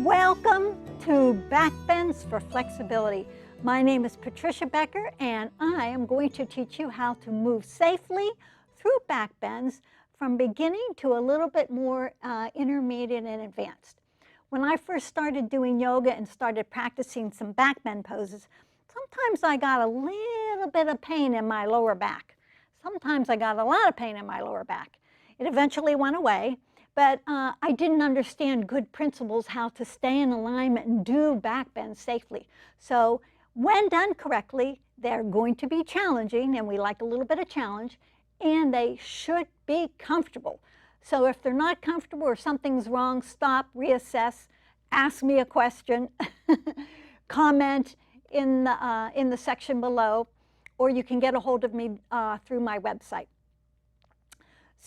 Welcome to Backbends for Flexibility. My name is Patricia Becker, and I am going to teach you how to move safely through backbends from beginning to a little bit more intermediate and advanced. When I first started doing yoga and started practicing some backbend poses, sometimes I got a little bit of pain in my lower back. Sometimes I got a lot of pain in my lower back. It eventually went away. But I didn't understand good principles, how to stay in alignment and do backbends safely. So when done correctly, they're going to be challenging, and we like a little bit of challenge, and they should be comfortable. So if they're not comfortable or something's wrong, stop, reassess, ask me a question, comment in the section below, or you can get a hold of me through my website.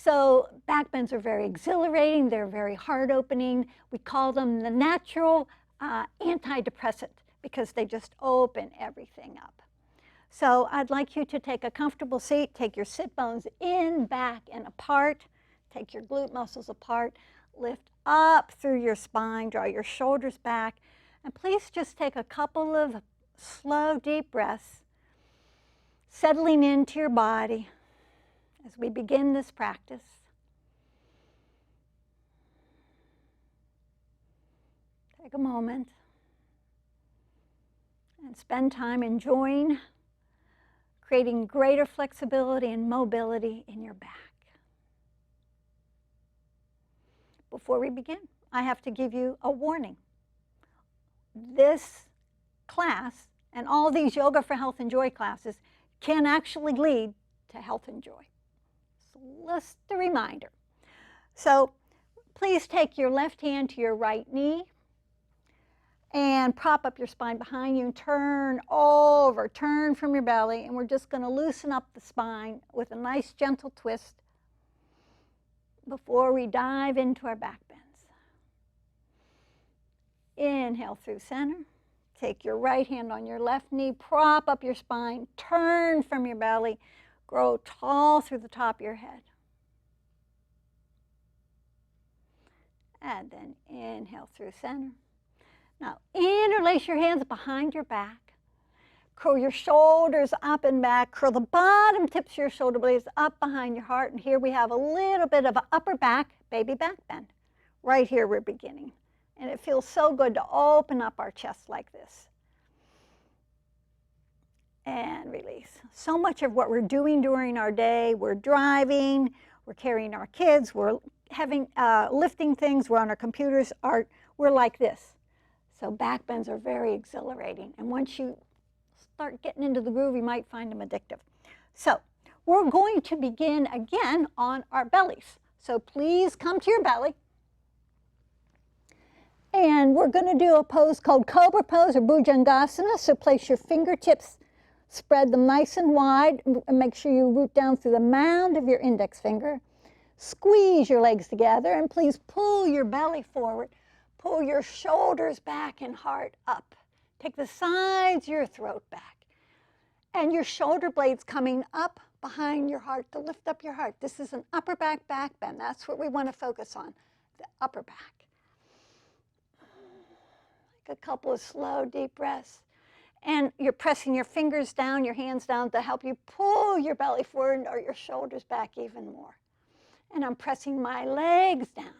So backbends are very exhilarating, they're very heart-opening. We call them the natural antidepressant because they just open everything up. So I'd like you to take a comfortable seat, take your sit bones in, back, and apart, take your glute muscles apart, lift up through your spine, draw your shoulders back, and please just take a couple of slow, deep breaths, settling into your body as we begin this practice. Take a moment and spend time enjoying creating greater flexibility and mobility in your back. Before we begin, I have to give you a warning. This class and all these Yoga for Health and Joy classes can actually lead to health and joy. Just a reminder. So please take your left hand to your right knee and prop up your spine behind you and turn over, turn from your belly, and we're just going to loosen up the spine with a nice gentle twist before we dive into our back bends. Inhale through center. Take your right hand on your left knee, prop up your spine, turn from your belly, grow tall through the top of your head. And then inhale through center. Now interlace your hands behind your back. Curl your shoulders up and back. Curl the bottom tips of your shoulder blades up behind your heart. And here we have a little bit of an upper back, baby back bend. Right here we're beginning. And it feels so good to open up our chest like this. And release. So much of what we're doing during our day, we're driving, we're carrying our kids, we're having lifting things, we're on our computers, we're like this. So back bends are very exhilarating. And once you start getting into the groove, you might find them addictive. So we're going to begin again on our bellies. So please come to your belly. And we're going to do a pose called Cobra pose or Bhujangasana. So place your fingertips, spread them nice and wide, and make sure you root down through the mound of your index finger. Squeeze your legs together, and please pull your belly forward. Pull your shoulders back and heart up. Take the sides of your throat back. And your shoulder blades coming up behind your heart to lift up your heart. This is an upper back bend. That's what we want to focus on, the upper back. Take a couple of slow, deep breaths. And you're pressing your fingers down, your hands down to help you pull your belly forward or your shoulders back even more. And I'm pressing my legs down.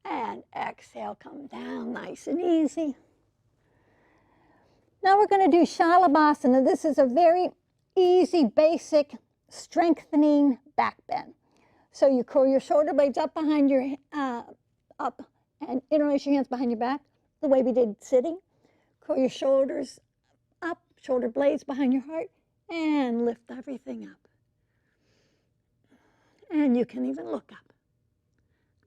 And exhale, come down nice and easy. Now we're going to do Salabhasana. This is a very easy, basic, strengthening back bend. So you curl your shoulder blades up behind your, up, and interlace your hands behind your back, the way we did sitting. Curl your shoulders up, shoulder blades behind your heart, and lift everything up. And you can even look up.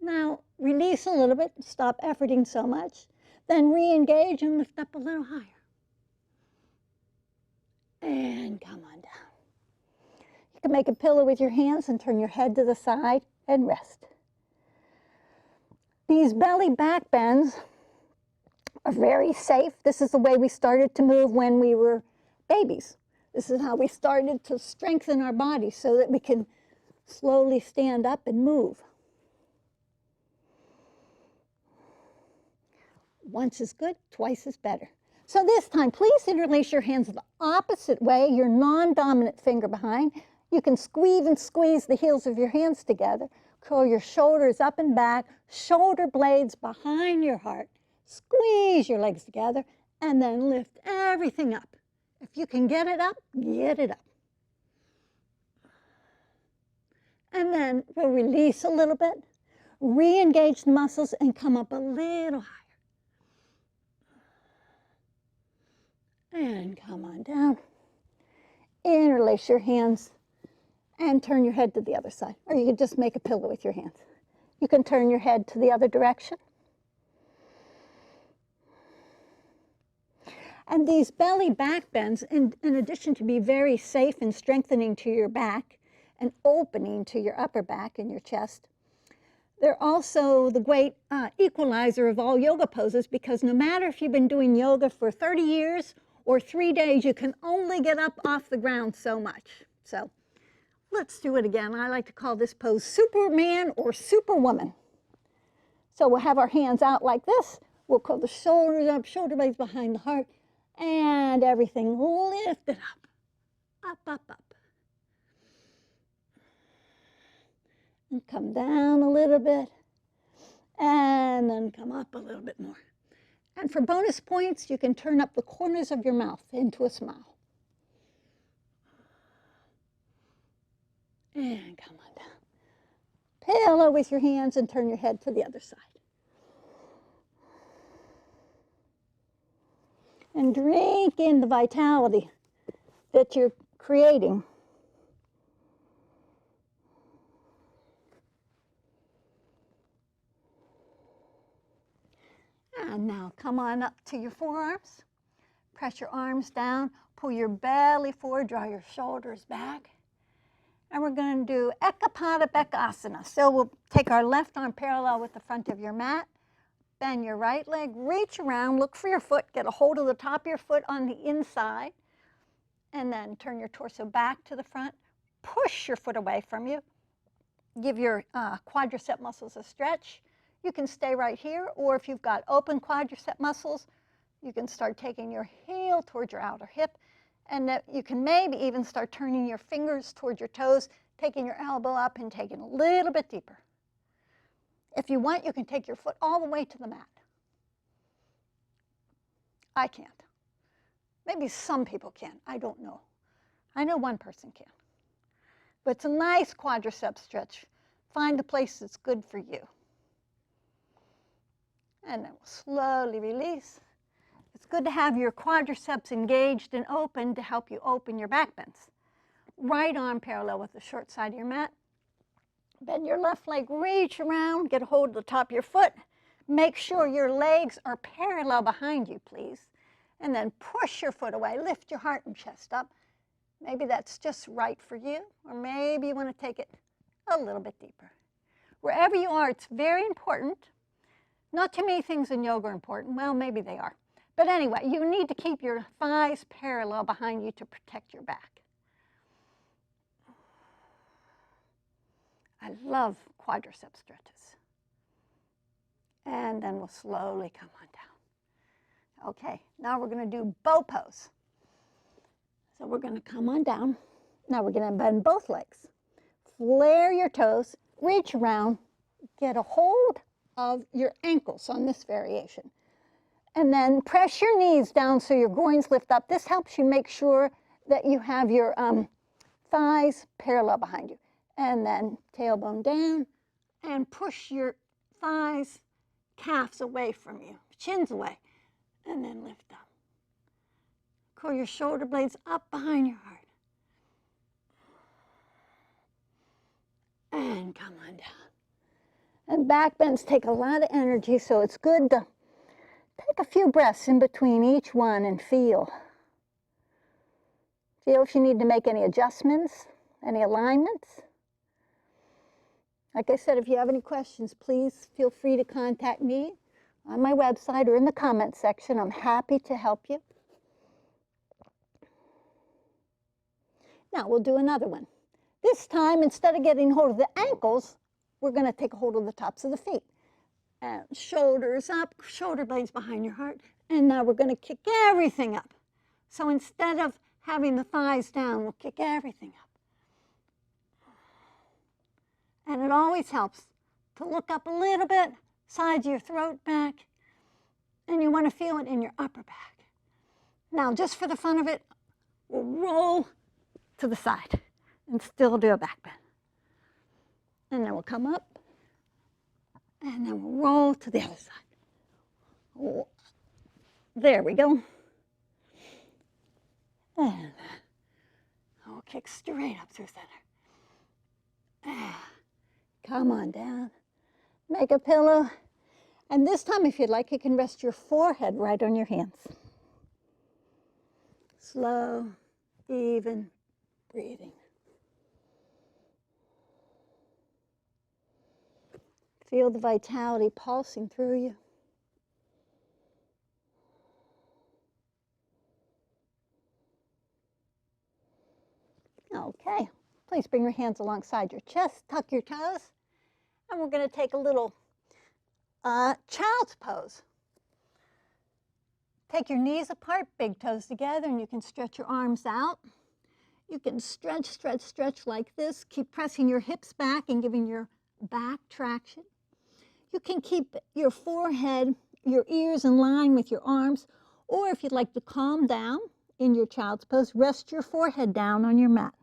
Now, release a little bit, stop efforting so much, then re-engage and lift up a little higher. And come on down. You can make a pillow with your hands and turn your head to the side and rest. These belly back bends are very safe. This is the way we started to move when we were babies. This is how we started to strengthen our body so that we can slowly stand up and move. Once is good, twice is better. So this time, please interlace your hands the opposite way, your non-dominant finger behind. You can squeeze and squeeze the heels of your hands together. Curl your shoulders up and back, shoulder blades behind your heart. Squeeze your legs together, and then lift everything up. If you can get it up, get it up. And then we'll release a little bit, re-engage the muscles, and come up a little higher. And come on down. Interlace your hands and turn your head to the other side. Or you can just make a pillow with your hands. You can turn your head to the other direction. And these belly back bends, in addition to be very safe and strengthening to your back and opening to your upper back and your chest, they're also the great equalizer of all yoga poses, because no matter if you've been doing yoga for 30 years or 3 days, you can only get up off the ground so much. So let's do it again. I like to call this pose Superman or Superwoman. So we'll have our hands out like this. We'll curl the shoulders up, shoulder blades behind the heart, and everything lifted up, up, up, up. And come down a little bit, and then come up a little bit more. And for bonus points, you can turn up the corners of your mouth into a smile. And come on down. Pillow with your hands and turn your head to the other side. And drink in the vitality that you're creating. And now come on up to your forearms. Press your arms down. Pull your belly forward. Draw your shoulders back. And we're going to do Ekapada Bekasana. So we'll take our left arm parallel with the front of your mat. Bend your right leg. Reach around. Look for your foot. Get a hold of the top of your foot on the inside. And then turn your torso back to the front. Push your foot away from you. Give your quadricep muscles a stretch. You can stay right here, or if you've got open quadricep muscles, you can start taking your heel towards your outer hip, and you can maybe even start turning your fingers towards your toes, taking your elbow up and taking a little bit deeper. If you want, you can take your foot all the way to the mat. I can't. Maybe some people can. I don't know. I know one person can. But it's a nice quadricep stretch. Find the place that's good for you. And then we'll slowly release. It's good to have your quadriceps engaged and open to help you open your back bends. Right arm parallel with the short side of your mat. Bend your left leg, reach around, get a hold of the top of your foot. Make sure your legs are parallel behind you, please. And then push your foot away, lift your heart and chest up. Maybe that's just right for you, or maybe you want to take it a little bit deeper. Wherever you are, it's very important. Not too many things in yoga are important. Well, maybe they are. But anyway, you need to keep your thighs parallel behind you to protect your back. I love quadricep stretches. And then we'll slowly come on down. Okay, now we're going to do bow pose. So we're going to come on down. Now we're going to bend both legs. Flare your toes, reach around, get a hold of your ankles on this variation. And then press your knees down so your groins lift up. This helps you make sure that you have your thighs parallel behind you. And then tailbone down and push your thighs, calves away from you, shins away, and then lift up. Curl your shoulder blades up behind your heart. and come on down. And back bends take a lot of energy, so it's good to take a few breaths in between each one and feel. Feel if you need to make any adjustments, any alignments. Like I said, if you have any questions, please feel free to contact me on my website or in the comments section. I'm happy to help you. Now we'll do another one. This time, instead of getting hold of the ankles, we're going to take a hold of the tops of the feet. And shoulders up, shoulder blades behind your heart. And now we're going to kick everything up. So instead of having the thighs down, we'll kick everything up. And it always helps to look up a little bit, sides of your throat back, and you want to feel it in your upper back. Now, just for the fun of it, we'll roll to the side and still do a back bend. And then we'll come up, and then we'll roll to the other side. Oh, there we go. And we'll kick straight up through center. Come on down, make a pillow, and this time if you'd like you can rest your forehead right on your hands. Slow, even breathing. Feel the vitality pulsing through you. Okay, please bring your hands alongside your chest, tuck your toes, and we're going to take a little child's pose. Take your knees apart, big toes together, and you can stretch your arms out. You can stretch, stretch, stretch like this. Keep pressing your hips back and giving your back traction. You can keep your forehead, your ears in line with your arms, or if you'd like to calm down in your child's pose, rest your forehead down on your mat.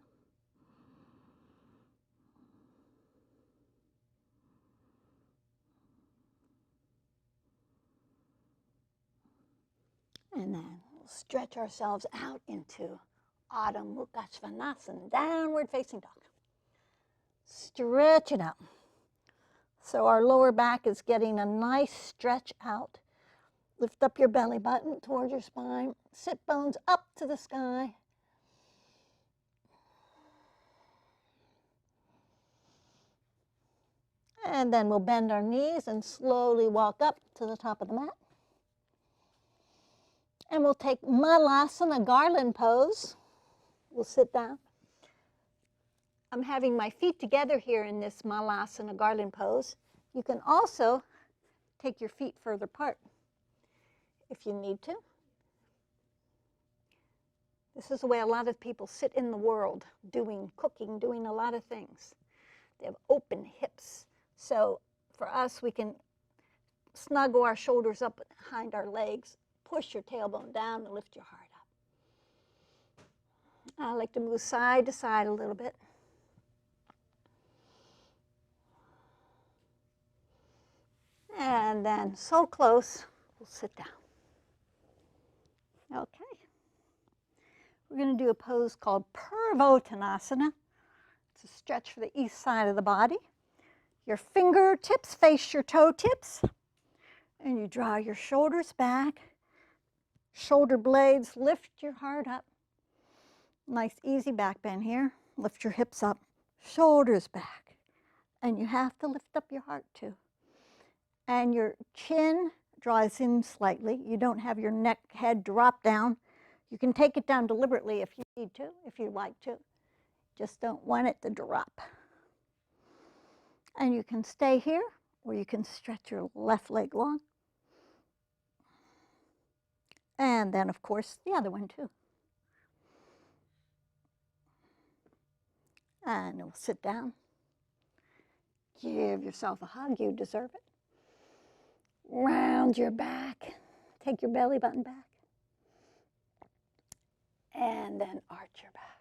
And then we'll stretch ourselves out into Adho Mukha Svanasana, downward facing dog. Stretch it out. So our lower back is getting a nice stretch out. Lift up your belly button towards your spine. Sit bones up to the sky. And then we'll bend our knees and slowly walk up to the top of the mat. And we'll take Malasana, garland pose. We'll sit down. I'm having my feet together here in this Malasana, garland pose. You can also take your feet further apart if you need to. This is the way a lot of people sit in the world, doing cooking, doing a lot of things. They have open hips. So for us, we can snuggle our shoulders up behind our legs, push your tailbone down and lift your heart up. I like to move side to side a little bit. And then so close, we'll sit down. Okay. We're going to do a pose called Purvottanasana. It's a stretch for the east side of the body. Your fingertips face your toe tips, and you draw your shoulders back. Shoulder blades, lift your heart up. Nice easy back bend here. Lift your hips up, shoulders back. And you have to lift up your heart too. And your chin draws in slightly. You don't have your neck, head drop down. You can take it down deliberately if you need to, if you'd like to. Just don't want it to drop. And you can stay here, or you can stretch your left leg long. And then, of course, the other one too. And we'll sit down. Give yourself a hug, you deserve it. Round your back. Take your belly button back. And then arch your back.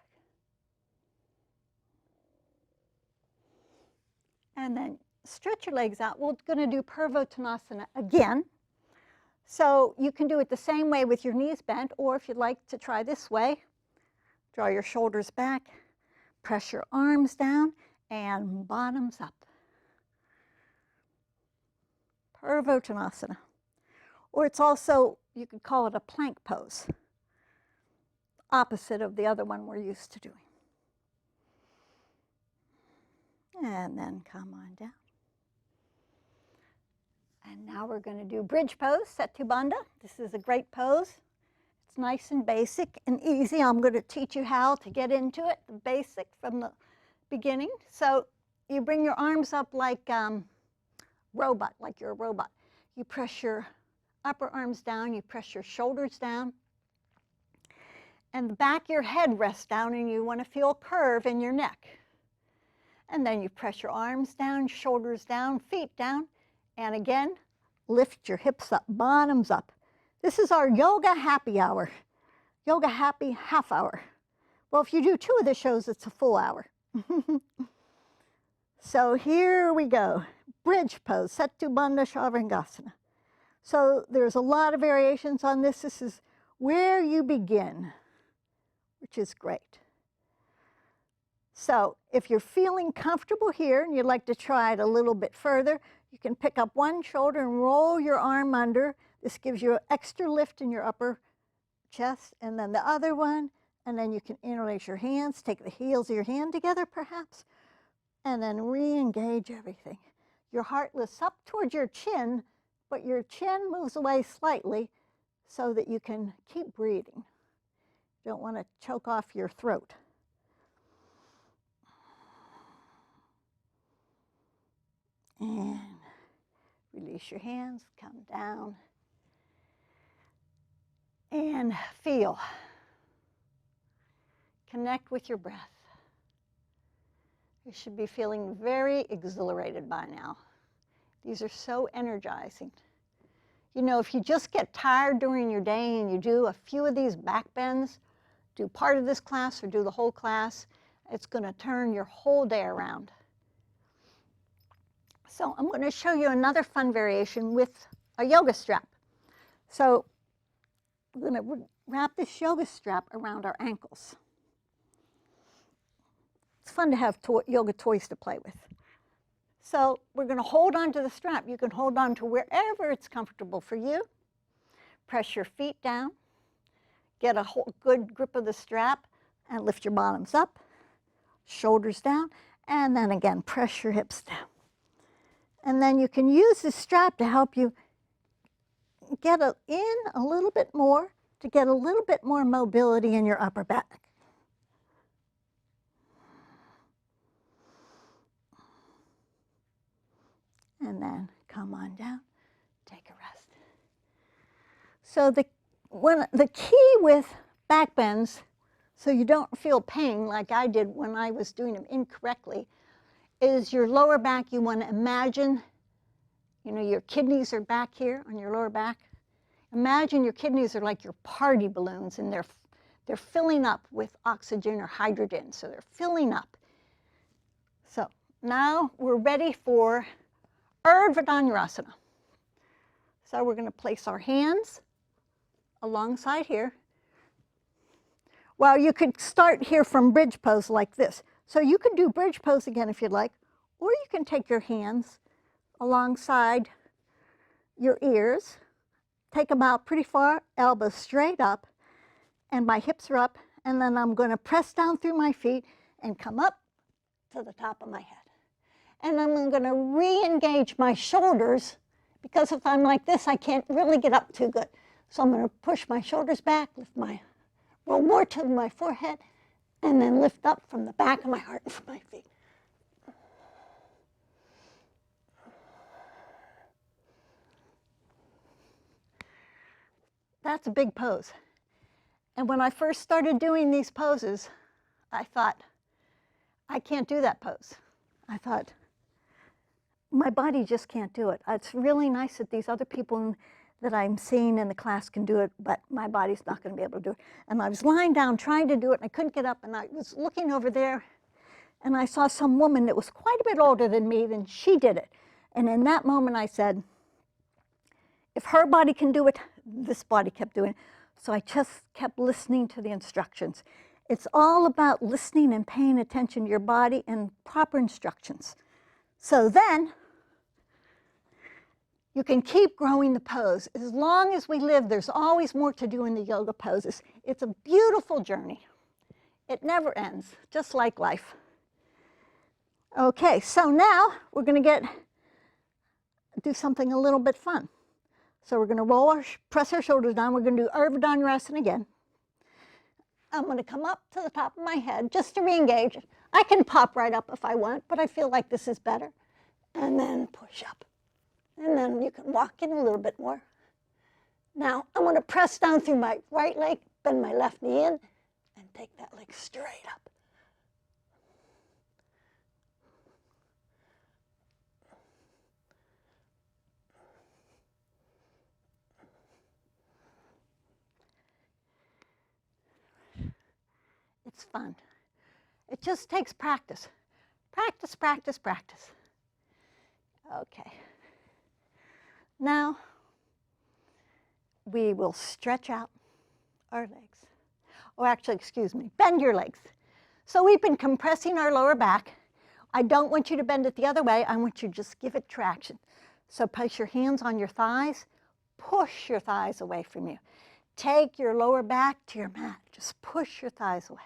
And then stretch your legs out. We're going to do Purvottanasana again. So you can do it the same way with your knees bent, or if you'd like to try this way, draw your shoulders back, press your arms down, and bottoms up. Bhujangasana. Or it's also, you could call it a plank pose, opposite of the other one we're used to doing. And then come on down. And now we're going to do bridge pose, Setu Bandha. This is a great pose. It's nice and basic and easy. I'm going to teach you how to get into it, the basic from the beginning. So you bring your arms up like robot, like you're a robot. You press your upper arms down, you press your shoulders down, and the back of your head rests down, and you want to feel a curve in your neck. And then you press your arms down, shoulders down, feet down, and again, lift your hips up, bottoms up. This is our yoga happy hour, yoga happy half hour. Well, if you do 2 of the shows, it's a full hour. So here we go. Bridge pose, Setu Bandha Shavasana. So there's a lot of variations on this. This is where you begin, which is great. So if you're feeling comfortable here and you'd like to try it a little bit further, you can pick up one shoulder and roll your arm under. This gives you an extra lift in your upper chest, and then the other one, and then you can interlace your hands, take the heels of your hand together perhaps, and then re-engage everything. Your heart lifts up towards your chin, but your chin moves away slightly so that you can keep breathing. You don't want to choke off your throat. And release your hands, come down, and feel. Connect with your breath. You should be feeling very exhilarated by now. These are so energizing. You know, if you just get tired during your day and you do a few of these back bends, do part of this class or do the whole class, it's going to turn your whole day around. So I'm going to show you another fun variation with a yoga strap. So we're going to wrap this yoga strap around our ankles. It's fun to have yoga toys to play with. So we're going to hold on to the strap. You can hold on to wherever it's comfortable for you. Press your feet down. Get a good grip of the strap and lift your bottoms up, shoulders down, and then again, press your hips down. And then you can use this strap to help you get in a little bit more, to get a little bit more mobility in your upper back. And then come on down, take a rest. So the key with back bends, so you don't feel pain like I did when I was doing them incorrectly, is your lower back. You want to imagine, you know, your kidneys are back here on your lower back. Imagine your kidneys are like your party balloons, and they're filling up with oxygen or hydrogen, so they're filling up. So now we're ready for Urdhva Dhanurasana. So we're going to place our hands alongside here. Well, you could start here from bridge pose like this. So you can do bridge pose again if you'd like, or you can take your hands alongside your ears, take them out pretty far, elbows straight up, and my hips are up, and then I'm going to press down through my feet and come up to the top of my head. And I'm going to re-engage my shoulders, because if I'm like this, I can't really get up too good. So I'm going to push my shoulders back, roll more to my forehead, and then lift up from the back of my heart and from my feet. That's a big pose. And when I first started doing these poses, I thought, I can't do that pose. I thought, my body just can't do it. It's really nice that these other people that I'm seeing in the class can do it, but my body's not going to be able to do it. And I was lying down trying to do it, and I couldn't get up, and I was looking over there, and I saw some woman that was quite a bit older than me, and she did it. And in that moment I said, if her body can do it, this body kept doing it. So I just kept listening to the instructions. It's all about listening and paying attention to your body and proper instructions. So then, you can keep growing the pose. As long as we live, there's always more to do in the yoga poses. It's a beautiful journey. It never ends, just like life. Okay, so now we're going to do something a little bit fun. So we're going to press our shoulders down. We're going to do Urdhva Dhanurasana again. I'm going to come up to the top of my head just to re-engage. I can pop right up if I want, but I feel like this is better. And then push up. And then you can walk in a little bit more. Now, I'm going to press down through my right leg, bend my left knee in, and take that leg straight up. It's fun. It just takes practice. Practice, practice, practice. Okay. Now, we will stretch out our legs. Oh, actually, excuse me, bend your legs. So we've been compressing our lower back. I don't want you to bend it the other way. I want you to just give it traction. So place your hands on your thighs. Push your thighs away from you. Take your lower back to your mat. Just push your thighs away.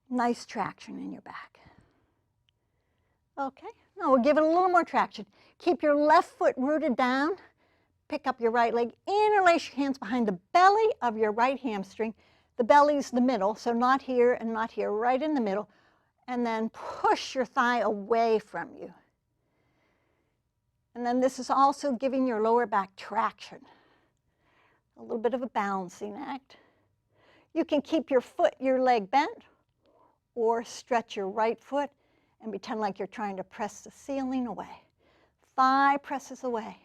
Nice traction in your back. Okay, now we'll give it a little more traction. Keep your left foot rooted down. Pick up your right leg. Interlace your hands behind the belly of your right hamstring. The belly's the middle, so not here and not here, right in the middle. And then push your thigh away from you. And then this is also giving your lower back traction. A little bit of a balancing act. You can keep your leg bent, or stretch your right foot and pretend like you're trying to press the ceiling away. Thigh presses away.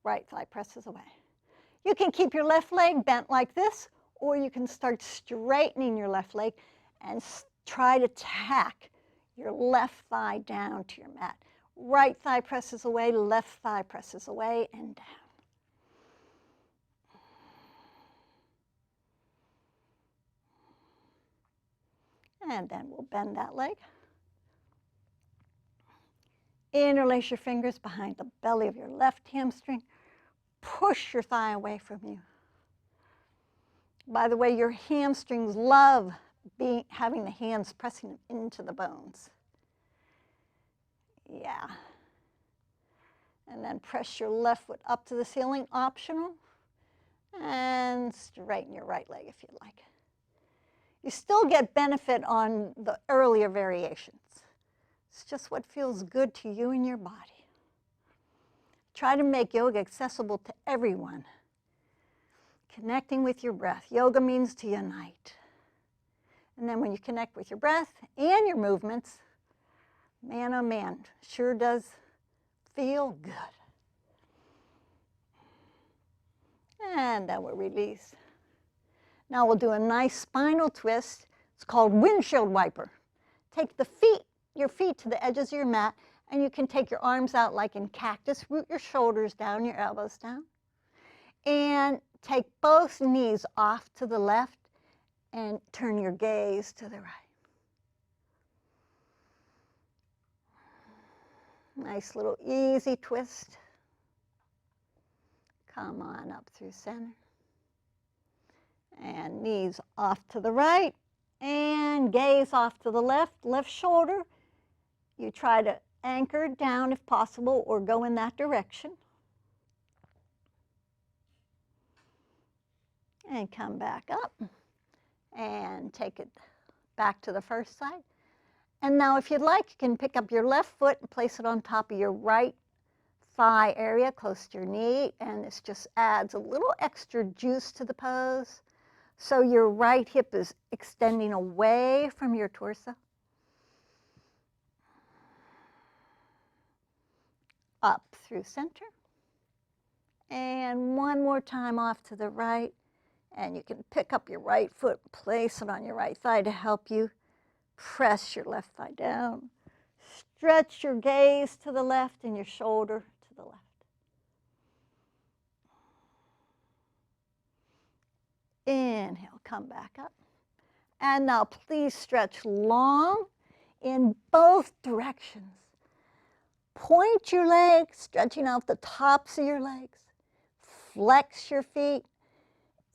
Right thigh presses away. You can keep your left leg bent like this, or you can start straightening your left leg and try to tack your left thigh down to your mat. Right thigh presses away, left thigh presses away and down. And then we'll bend that leg. Interlace your fingers behind the belly of your left hamstring. Push your thigh away from you. By the way, your hamstrings love having the hands pressing into the bones. Yeah. And then press your left foot up to the ceiling, optional. And straighten your right leg if you'd like. You still get benefit on the earlier variations. It's just what feels good to you and your body. Try to make yoga accessible to everyone. Connecting with your breath. Yoga means to unite. And then when you connect with your breath and your movements, man, oh man, sure does feel good. And then we'll release. Now we'll do a nice spinal twist. It's called windshield wiper. Take your feet to the edges of your mat, and you can take your arms out like in cactus. Root your shoulders down, your elbows down. And take both knees off to the left and turn your gaze to the right. Nice little easy twist. Come on up through center. And knees off to the right and gaze off to the left, left shoulder. You try to anchor down if possible or go in that direction. And come back up and take it back to the first side. And now if you'd like, you can pick up your left foot and place it on top of your right thigh area close to your knee, and this just adds a little extra juice to the pose. So your right hip is extending away from your torso. Up through center. And one more time off to the right. And you can pick up your right foot, place it on your right thigh to help you. Press your left thigh down. Stretch your gaze to the left and your shoulder to the left. Inhale, come back up. And now please stretch long in both directions. Point your legs, stretching out the tops of your legs. Flex your feet,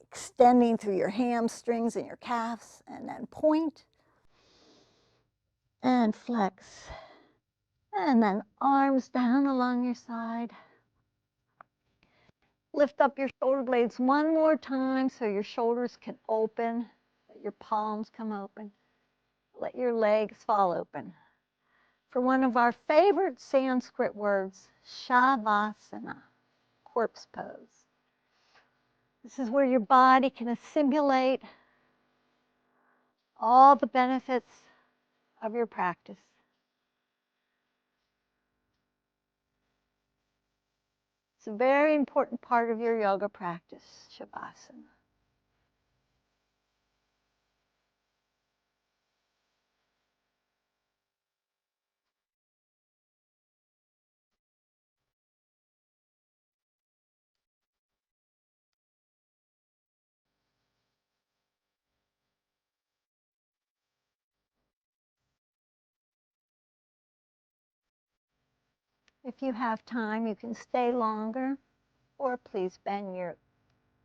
extending through your hamstrings and your calves, and then point and flex. And then arms down along your side. Lift up your shoulder blades one more time so your shoulders can open, let your palms come open. Let your legs fall open. For one of our favorite Sanskrit words, Shavasana, corpse pose. This is where your body can assimilate all the benefits of your practice. It's a very important part of your yoga practice, Shavasana. If you have time, you can stay longer, or please bend your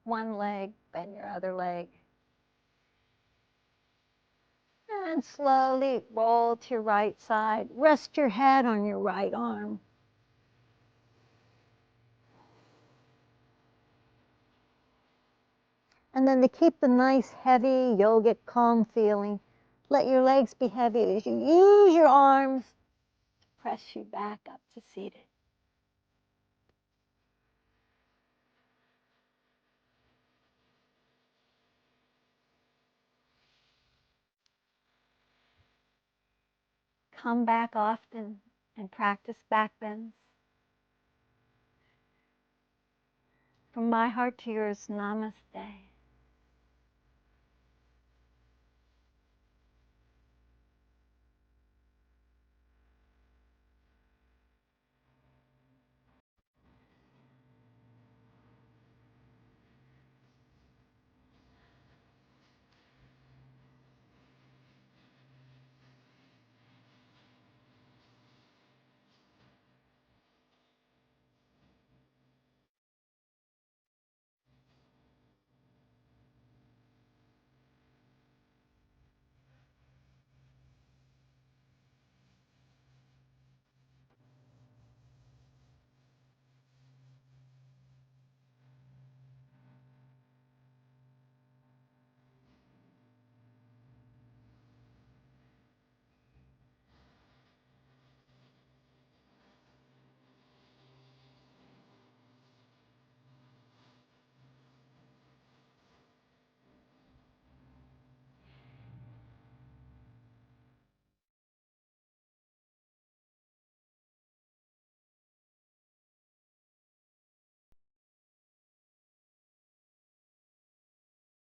one leg, bend your other leg. And slowly roll to your right side. Rest your head on your right arm. And then to keep the nice, heavy, yogic, calm feeling, let your legs be heavy as you use your arms to press you back up to seated. Come back often and practice back bends. From my heart to yours, namaste.